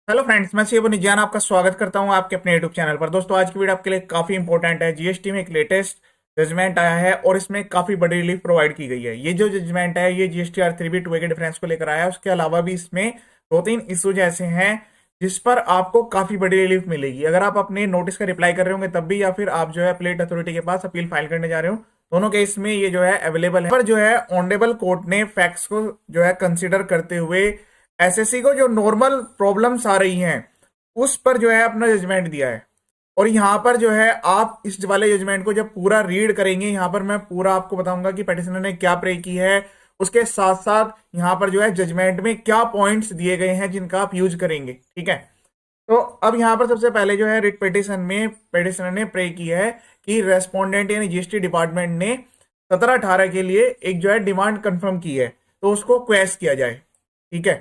Hello friends, मैं शिव निजान आपका स्वागत करता हूं आपके अपने यूट्यूब चैनल पर। दोस्तों, आज की वीडियो आपके लिए काफी इंपॉर्टेंट है। जीएसटी में एक लेटेस्ट जजमेंट आया है और इसमें काफी बड़ी रिलीफ प्रोवाइड की गई है। ये जो जजमेंट है ये जीएसटी आर 3B 2A के डिफरेंस को लेकर आया है। उसके अलावा भी इसमें दो तीन इश्यूज ऐसे हैं जिस पर आपको काफी बड़ी रिलीफ मिलेगी। अगर आप अपने नोटिस का रिप्लाई कर रहे होंगे तब भी, या फिर आप जो है अपीलेट अथॉरिटी के पास अपील फाइल करने जा रहे हो, दोनों केस में ये जो है अवेलेबल है। पर जो है ऑनरेबल कोर्ट ने फैक्ट्स को जो है कंसिडर करते हुए एसएससी को जो नॉर्मल प्रॉब्लम्स आ रही हैं उस पर जो है अपना जजमेंट दिया है। और यहाँ पर जो है आप इस वाले जजमेंट को जब पूरा रीड करेंगे, यहाँ पर मैं पूरा आपको बताऊंगा कि पेटिशनर ने क्या प्रे की है। उसके साथ साथ यहाँ पर जो है जजमेंट में क्या पॉइंट्स दिए गए हैं जिनका आप यूज करेंगे। ठीक है, तो अब यहाँ पर सबसे पहले जो है रिट पिटिशन में पेटिशनर ने प्रे की है कि रेस्पोंडेंट यानी जीएसटी डिपार्टमेंट ने 17/18 के लिए एक जो है डिमांड कंफर्म की है, तो उसको क्वेश किया जाए। ठीक है,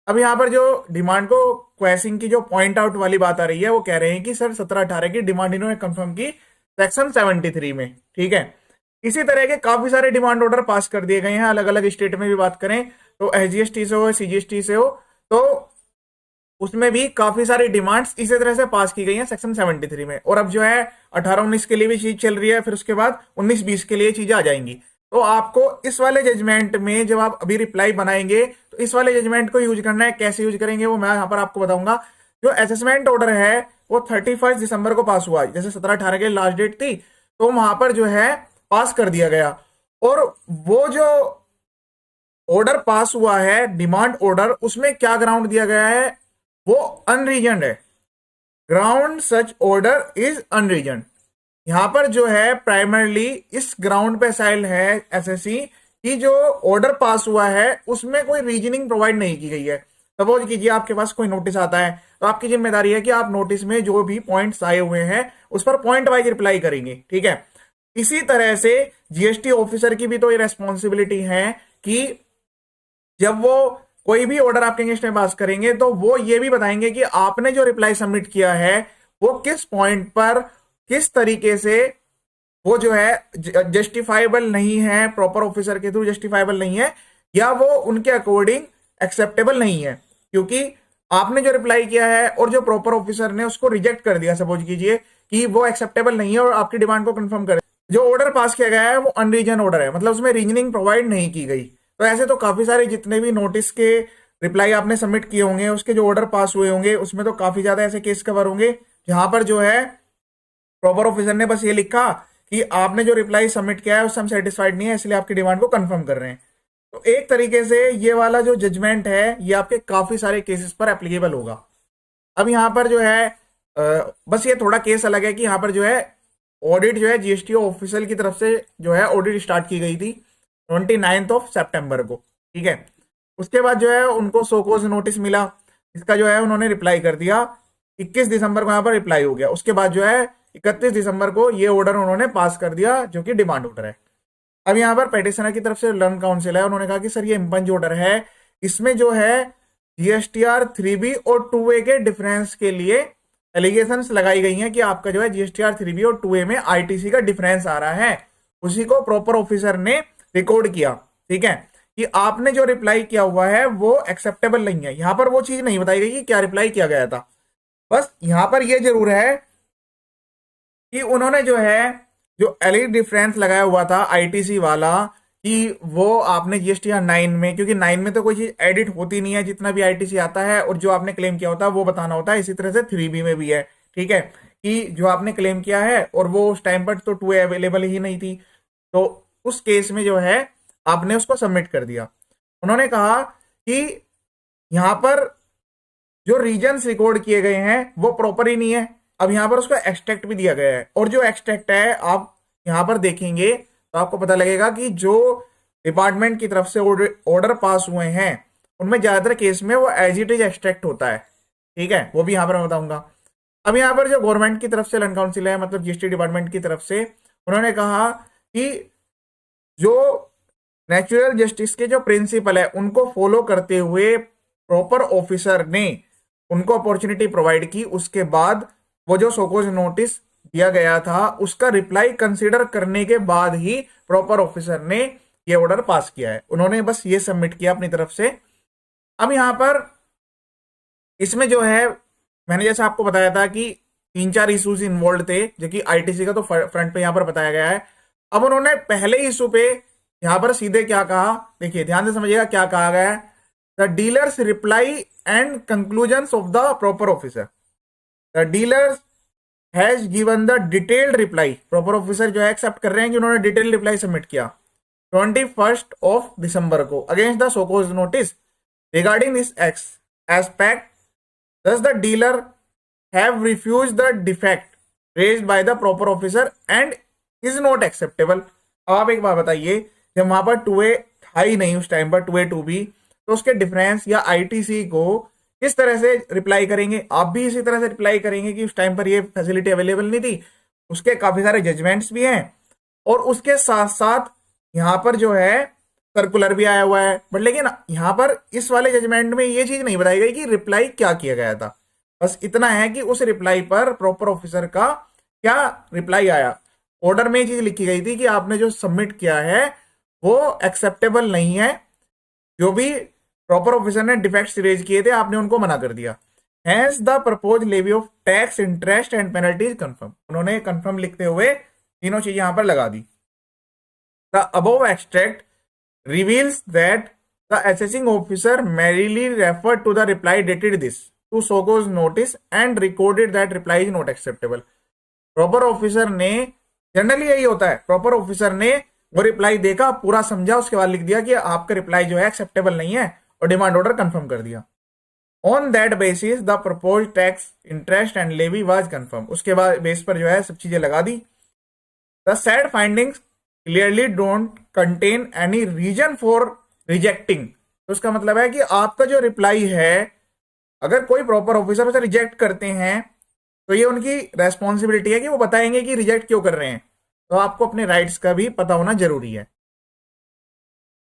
अब यहाँ पर जो डिमांड को क्वेश्चन की जो पॉइंट आउट वाली बात आ रही है वो कह रहे हैं कि सर 17/18 की डिमांड इन्होंने कंफर्म की सेक्शन 73 में। ठीक है, इसी तरह के काफी सारे डिमांड ऑर्डर पास कर दिए गए हैं अलग अलग स्टेट में भी बात करें तो एसजीएसटी से हो सीजीएसटी से हो, तो उसमें भी काफी सारी डिमांड्स इसी तरह से पास की गई हैं सेक्शन 73 में। और अब जो है 18-19 के लिए भी चीज चल रही है, फिर उसके बाद 19-20 के लिए चीजें आ जाएंगी। तो आपको इस वाले जजमेंट में जब आप अभी रिप्लाई बनाएंगे तो इस वाले जजमेंट को यूज करना है। कैसे यूज करेंगे वो मैं यहाँ पर आपको बताऊंगा। जो असेसमेंट ऑर्डर है वो 31 दिसंबर को पास हुआ, जैसे 17/18 के लास्ट डेट थी, तो वहां पर जो है पास कर दिया गया। और वो जो ऑर्डर पास हुआ है डिमांड ऑर्डर, उसमें क्या ग्राउंड दिया गया है, वो अनरीजन है। Ground such order is unreason. यहां पर जो है प्राइमरली इस ग्राउंड पे साइल है एसएससी की जो ऑर्डर पास हुआ है उसमें कोई रीजनिंग प्रोवाइड नहीं की गई है। सपोज कीजिए आपके पास कोई नोटिस आता है तो आपकी जिम्मेदारी है कि आप नोटिस में जो भी पॉइंट्स आए हुए हैं उस पर पॉइंट वाइज रिप्लाई करेंगे। ठीक है, इसी तरह से जीएसटी ऑफिसर की भी तो ये रेस्पॉन्सिबिलिटी है कि जब वो कोई भी ऑर्डर आपके अगेंस्ट में पास करेंगे तो वो ये भी बताएंगे कि आपने जो रिप्लाई सबमिट किया है वो किस पॉइंट पर किस तरीके से वो जो है जस्टिफाइबल नहीं है, प्रॉपर ऑफिसर के थ्रू जस्टिफाइबल नहीं है, या वो उनके अकॉर्डिंग एक्सेप्टेबल नहीं है। क्योंकि आपने जो रिप्लाई किया है और जो प्रॉपर ऑफिसर ने उसको रिजेक्ट कर दिया, सपोज कीजिए कि वो एक्सेप्टेबल नहीं है और आपकी डिमांड को कंफर्म कर, जो ऑर्डर पास किया गया है वो अनरीजन ऑर्डर है, मतलब उसमें रीजनिंग प्रोवाइड नहीं की गई। तो ऐसे तो काफी सारे जितने भी नोटिस के रिप्लाई आपने सबमिट किए होंगे उसके जो ऑर्डर पास हुए होंगे उसमें तो काफी ज्यादा ऐसे केस कवर होंगे जहां पर जो है प्रॉपर ऑफिसर ने बस ये लिखा कि आपने जो रिप्लाई सबमिट किया है उससे हम सेटिस्फाइड नहीं है, इसलिए आपकी डिमांड को कंफर्म कर रहे हैं। तो एक तरीके से ये वाला जो जजमेंट है ये आपके काफी सारे केसेस पर एप्लीकेबल होगा। अब यहाँ पर जो है बस ये थोड़ा केस अलग है कि यहाँ पर जो है ऑडिट जो है जीएसटी ऑफिसर की तरफ से जो है ऑडिट स्टार्ट की गई थी 29 सितंबर को। ठीक है, उसके बाद जो है उनको सोकोज नोटिस मिला, इसका जो है उन्होंने रिप्लाई कर दिया। 21 दिसंबर को यहाँ पर रिप्लाई हो गया। उसके बाद जो है 31 दिसंबर को ये ऑर्डर उन्होंने पास कर दिया जो कि डिमांड ऑर्डर है। अब यहाँ पर पेटिशनर की तरफ से लर्न काउंसिल है, उन्होंने कहा कि सर ये इम्पंज ऑर्डर है, इसमें जो है जीएसटीआर 3B और 2A के डिफरेंस के लिए एलिगेशंस लगाई गई हैं कि आपका जो है जीएसटीआर 3B और 2A में आईटीसी का डिफरेंस आ रहा है। उसी को प्रॉपर ऑफिसर ने रिकॉर्ड किया। ठीक है, कि आपने जो रिप्लाई किया हुआ है वो एक्सेप्टेबल नहीं है। यहां पर वो चीज नहीं बताई गई कि क्या रिप्लाई किया गया था। बस यहां पर ये जरूर है कि उन्होंने जो है जो एलिड डिफरेंस लगाया हुआ था आईटीसी वाला, कि वो आपने जीएसटी 9 में, क्योंकि 9 में तो कोई चीज एडिट होती नहीं है, जितना भी आईटीसी आता है और जो आपने क्लेम किया होता है वो बताना होता है। इसी तरह से 3B में भी है। ठीक है, कि जो आपने क्लेम किया है और वो उस टाइम पर तो 2A अवेलेबल ही नहीं थी, तो उस केस में जो है आपने उसको सबमिट कर दिया। उन्होंने कहा कि यहां पर जो रीजन्स रिकॉर्ड किए गए हैं वो प्रॉपर ही नहीं है। अब यहां पर उसका एक्सट्रैक्ट भी दिया गया है, और जो एक्सट्रैक्ट है आप यहां पर देखेंगे तो आपको पता लगेगा कि जो डिपार्टमेंट की तरफ से ऑर्डर पास हुए हैं उनमें ज्यादातर केस में वो एज इट इज एक्सट्रैक्ट होता है। ठीक है, वो भी यहां पर मैं बताऊंगा। अब यहां पर जो गवर्नमेंट की तरफ से लर्न काउंसिल है, मतलब जीएसटी डिपार्टमेंट की तरफ से, उन्होंने कहा कि जो नेचुरल जस्टिस के जो प्रिंसिपल है उनको फॉलो करते हुए प्रॉपर ऑफिसर ने उनको अपॉर्चुनिटी प्रोवाइड की। उसके बाद वो जो सोकोज नोटिस दिया गया था उसका रिप्लाई कंसीडर करने के बाद ही प्रॉपर ऑफिसर ने ये ऑर्डर पास किया है। उन्होंने बस ये सबमिट किया अपनी तरफ से। अब यहां पर इसमें जो है मैंने जैसे आपको बताया था कि 3-4 इशूज इन्वॉल्व थे, जो कि आईटीसी का तो फ्रंट पे यहाँ पर बताया गया है। अब उन्होंने पहले इशू पे यहाँ पर सीधे क्या कहा, देखिए ध्यान से समझिएगा क्या कहा गया है। The dealers reply and conclusion of the proper officer, the dealers has given the detailed reply, proper officer जो है एक्सेप्ट कर रहे हैं कि उन्होंने डिटेल्ड रिप्लाई सबमिट किया 21 दिसंबर को against the show cause notice regarding this aspect, thus the dealer have refused the defect raised by the proper officer and is not acceptable। अब आप एक बात बताइए, जब वहां पर 2A था ही नहीं उस टाइम पर 2A 2B, तो उसके डिफरेंस या आईटीसी को किस तरह से रिप्लाई करेंगे? आप भी इसी तरह से रिप्लाई करेंगे कि उस टाइम पर ये फैसिलिटी अवेलेबल नहीं थी। उसके काफी सारे जजमेंट्स भी हैं और उसके साथ साथ यहाँ पर जो है सर्कुलर भी आया हुआ है, बट लेकिन यहाँ पर इस वाले जजमेंट में ये चीज नहीं बताई गई कि रिप्लाई क्या किया गया था। बस इतना है कि उस रिप्लाई पर प्रॉपर ऑफिसर का क्या रिप्लाई आया। ऑर्डर में ये चीज लिखी गई थी कि आपने जो सबमिट किया है वो एक्सेप्टेबल नहीं है, जो भी प्रॉपर ऑफिसर ने डिफेक्ट्स रेज किए थे आपने उनको मना कर दिया। Hence the propose levy of tax interest and penalties confirm, उन्होंने कंफर्म लिखते हुए तीनों चीजें यहां पर लगा दी। The above extract reveals that the assessing officer merely referred to the reply dated this to SOGO's notice and recorded that reply is not acceptable। Proper officer ने, जनरली यही होता है, प्रॉपर ऑफिसर ने वो रिप्लाई देखा, पूरा समझा, उसके बाद लिख दिया कि आपका रिप्लाई जो है एक्सेप्टेबल नहीं है और डिमांड ऑर्डर कंफर्म कर दिया। On that basis the propose tax interest and levy was confirm, उसके बाद बेस पर जो है सब चीजें लगा दी। The said findings clearly don't contain any reason for rejecting, तो उसका मतलब है कि आपका जो रिप्लाई है अगर कोई प्रॉपर ऑफिसर उसे रिजेक्ट करते हैं तो ये उनकी रेस्पॉन्सिबिलिटी है कि वो बताएंगे कि रिजेक्ट क्यों कर रहे हैं। तो आपको अपने राइट्स का भी पता होना जरूरी है।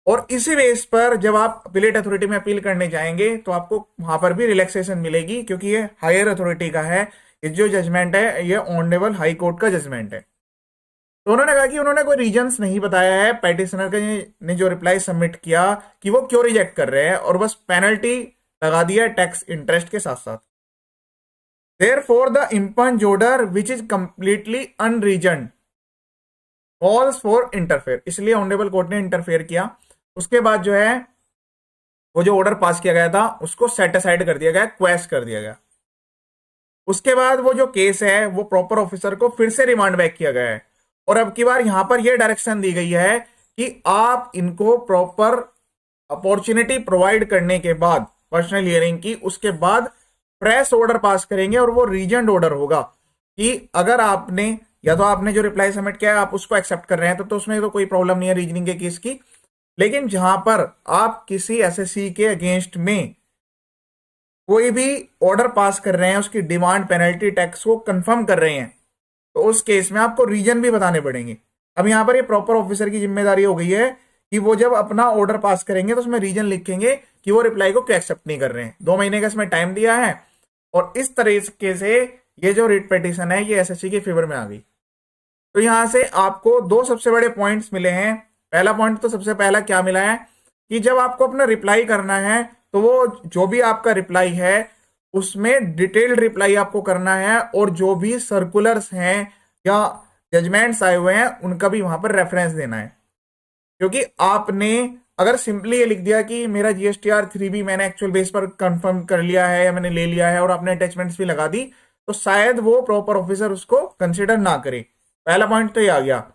और इसी बेस पर जब आप अपीलेट अथॉरिटी में अपील करने जाएंगे तो आपको वहां पर भी रिलैक्सेशन मिलेगी, क्योंकि ये हायर अथॉरिटी का है। ये जो जजमेंट है ये ऑनरेबल हाई कोर्ट का जजमेंट है। तो उन्होंने कहा कि उन्होंने कोई रीजंस नहीं बताया है पेटिशनर ने जो रिप्लाई सबमिट किया कि वो क्यों रिजेक्ट कर रहे हैं, और बस पेनल्टी लगा दिया टैक्स इंटरेस्ट के साथ साथ। Therefore the impugned order which is completely unreasoned calls for interfere, इसलिए ऑनरेबल कोर्ट ने इंटरफेयर किया। उसके बाद जो है वो जो ऑर्डर पास किया गया था उसको सेट असाइड कर दिया गया, क्वेश कर दिया गया। उसके बाद वो जो केस है वो प्रॉपर ऑफिसर को फिर से रिमांड बैक किया गया है, और अब की बार यहां पर यह डायरेक्शन दी गई है कि आप इनको प्रॉपर अपॉर्चुनिटी प्रोवाइड करने के बाद पर्सनल हियरिंग की, उसके बाद फ्रेश ऑर्डर पास करेंगे और वो रीजन्ड ऑर्डर होगा कि अगर आपने या तो आपने जो रिप्लाई सबमिट किया है आप उसको एक्सेप्ट कर रहे हैं तो उसमें तो कोई प्रॉब्लम नहीं है रीजनिंग के केस की। लेकिन जहां पर आप किसी एसएससी के अगेंस्ट में कोई भी ऑर्डर पास कर रहे हैं, उसकी डिमांड पेनल्टी टैक्स को कंफर्म कर रहे हैं, तो उस केस में आपको रीजन भी बताने पड़ेंगे। अब यहां पर ये प्रॉपर ऑफिसर की जिम्मेदारी हो गई है कि वो जब अपना ऑर्डर पास करेंगे तो उसमें रीजन लिखेंगे कि वो रिप्लाई को क्यों एक्सेप्ट नहीं कर रहे हैं। 2 महीने का इसमें टाइम दिया है, और इस तरीके से ये जो रिट पिटीशन है ये एसएससी के फेवर में आ गई। तो यहां से आपको 2 सबसे बड़े पॉइंट्स मिले हैं। पहला पॉइंट तो सबसे पहला क्या मिला है कि जब आपको अपना रिप्लाई करना है तो वो जो भी आपका रिप्लाई है उसमें डिटेल्ड रिप्लाई आपको करना है, और जो भी सर्कुलर्स हैं या जजमेंट्स आए हुए हैं उनका भी वहां पर रेफरेंस देना है। क्योंकि आपने अगर सिंपली ये लिख दिया कि मेरा जीएसटीआर 3B मैंने एक्चुअल बेस पर कंफर्म कर लिया है या मैंने ले लिया है और आपने अटैचमेंट्स भी लगा दी, तो शायद वो प्रॉपर ऑफिसर उसको कंसिडर ना करे। पहला पॉइंट तो ये आ गया।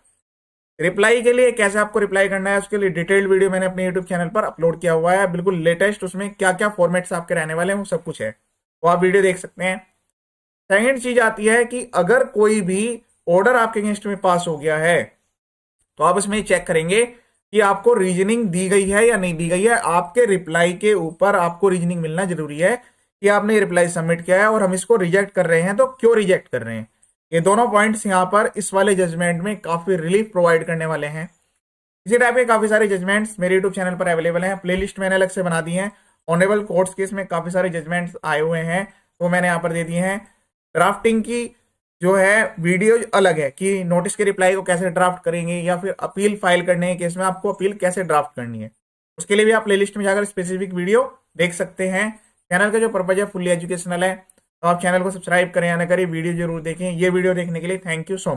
रिप्लाई के लिए कैसे आपको रिप्लाई करना है उसके लिए डिटेल्ड वीडियो मैंने अपने यूट्यूब चैनल पर अपलोड किया हुआ है, बिल्कुल लेटेस्ट। उसमें क्या क्या फॉर्मेट्स आपके रहने वाले हैं वो सब कुछ है, वो आप वीडियो देख सकते हैं। सेकेंड चीज आती है कि अगर कोई भी ऑर्डर आपके अगेंस्ट में पास हो गया है तो आप इसमें चेक करेंगे कि आपको रीजनिंग दी गई है या नहीं दी गई है। आपके रिप्लाई के ऊपर आपको रीजनिंग मिलना जरूरी है कि आपने रिप्लाई सबमिट किया है और हम इसको रिजेक्ट कर रहे हैं तो क्यों रिजेक्ट कर रहे हैं। ये दोनों पॉइंट्स यहाँ पर इस वाले जजमेंट में काफी रिलीफ प्रोवाइड करने वाले हैं। इसी टाइप के काफी सारे जजमेंट्स मेरे यूट्यूब चैनल पर अवेलेबल हैं, प्लेलिस्ट मैंने अलग से बना दी है। ऑनरेबल कोर्ट्स केस में काफी सारे जजमेंट्स आए हुए हैं वो मैंने यहाँ पर दे दिए हैं। ड्राफ्टिंग की जो है वीडियो अलग है कि नोटिस के रिप्लाई को कैसे ड्राफ्ट करेंगे, या फिर अपील फाइल करने के केस में आपको अपील कैसे ड्राफ्ट करनी है, उसके लिए भी आप प्लेलिस्ट में जाकर स्पेसिफिक वीडियो देख सकते हैं। चैनल का जो पर्पज है फुल्ली एजुकेशनल है, तो आप चैनल को सब्सक्राइब करें या ना करें, वीडियो जरूर देखें। ये वीडियो देखने के लिए थैंक यू सो मच।